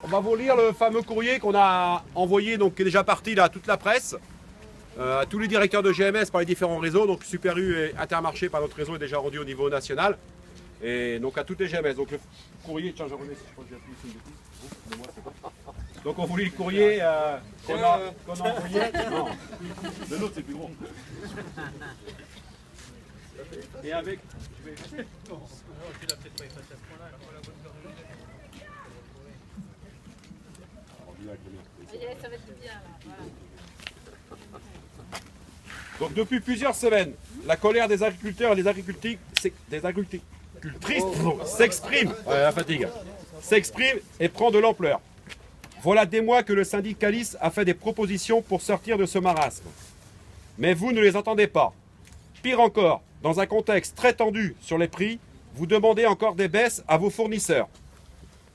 On va vous lire le fameux courrier qu'on a envoyé, donc qui est déjà parti là, à toute la presse, à tous les directeurs de GMS par les différents réseaux. Donc Super U et Intermarché par notre réseau est déjà rendu au niveau national. Et donc à toutes les GMS. Donc le courrier, tiens, je remets, je crois que j'ai appuyé sur une bêtise. Oh, moi, c'est pas. Donc on vous lit le courrier qu'on a envoyé. Non, le nôtre c'est plus gros. Et avec. Je vais effacer. Non, tu l'as peut-être pas effacé à ce point-là. Ça va être bien là. Voilà. Donc depuis plusieurs semaines, la colère des agriculteurs et des agricultrices s'exprime. La fatigue. S'exprime et prend de l'ampleur. Voilà des mois que le syndicaliste a fait des propositions pour sortir de ce marasme. Mais vous ne les entendez pas. Pire encore, dans un contexte très tendu sur les prix, vous demandez encore des baisses à vos fournisseurs.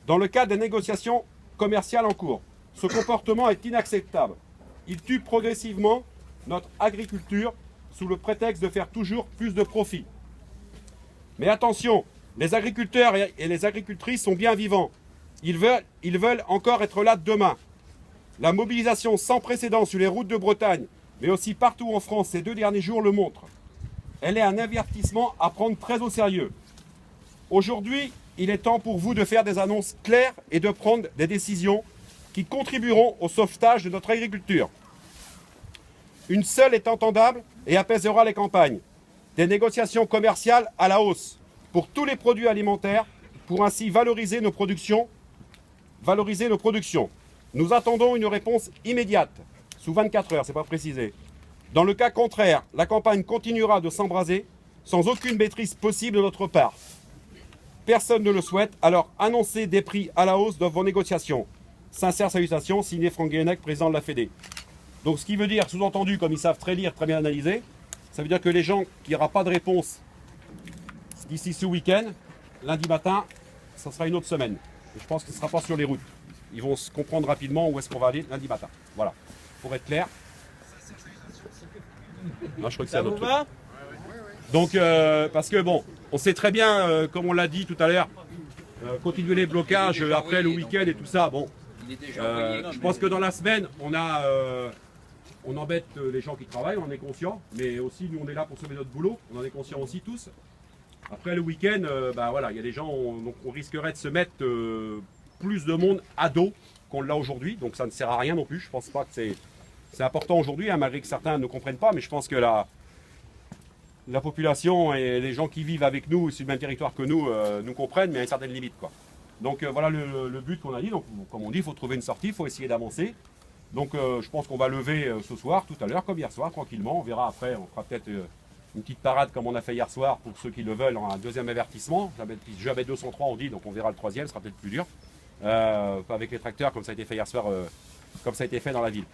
Dans le cadre des négociations commerciales en cours, ce comportement est inacceptable. Il tue progressivement notre agriculture sous le prétexte de faire toujours plus de profit. Mais attention, les agriculteurs et les agricultrices sont bien vivants. Ils veulent encore être là demain. La mobilisation sans précédent sur les routes de Bretagne, mais aussi partout en France ces 2 derniers jours le montre. Elle est un avertissement à prendre très au sérieux. Aujourd'hui, il est temps pour vous de faire des annonces claires et de prendre des décisions qui contribueront au sauvetage de notre agriculture. Une seule est entendable et apaisera les campagnes. Des négociations commerciales à la hausse pour tous les produits alimentaires, pour ainsi valoriser nos productions. Nous attendons une réponse immédiate, sous 24 heures, c'est pas précisé. Dans le cas contraire, la campagne continuera de s'embraser sans aucune maîtrise possible de notre part. Personne ne le souhaite, alors annoncez des prix à la hausse dans vos négociations. Sincère salutations, signé Franck Guéhenec, président de la Fédé. Donc ce qui veut dire, sous-entendu, comme ils savent très lire, très bien analyser, ça veut dire que les gens qui n'aura pas de réponse d'ici ce week-end, lundi matin, ça sera une autre semaine. Et je pense que ce ne sera pas sur les routes. Ils vont se comprendre rapidement où est-ce qu'on va aller lundi matin. Voilà, pour être clair. Non, je crois que c'est un autre truc. Donc, parce que bon, on sait très bien, comme on l'a dit tout à l'heure, continuer les blocages après le week-end et tout ça. Bon, je pense que dans la semaine, on embête les gens qui travaillent, on en est conscient, mais aussi nous on est là pour sauver notre boulot, on en est conscient aussi tous. Après le week-end, voilà, il y a des gens, donc on risquerait de se mettre plus de monde à dos qu'on l'a aujourd'hui, donc ça ne sert à rien non plus. Je pense pas que c'est important aujourd'hui, hein, malgré que certains ne comprennent pas, mais je pense que la population et les gens qui vivent avec nous sur le même territoire que nous comprennent, mais à une certaine limite, quoi. Donc voilà le but qu'on a dit. Donc, comme on dit, il faut trouver une sortie, il faut essayer d'avancer. Donc je pense qu'on va lever ce soir, tout à l'heure, comme hier soir, tranquillement. On verra après, on fera peut-être une petite parade comme on a fait hier soir pour ceux qui le veulent, un deuxième avertissement. J'avais 203, on dit, donc on verra le troisième, ce sera peut-être plus dur. Avec les tracteurs, comme ça a été fait hier soir, comme ça a été fait dans la ville.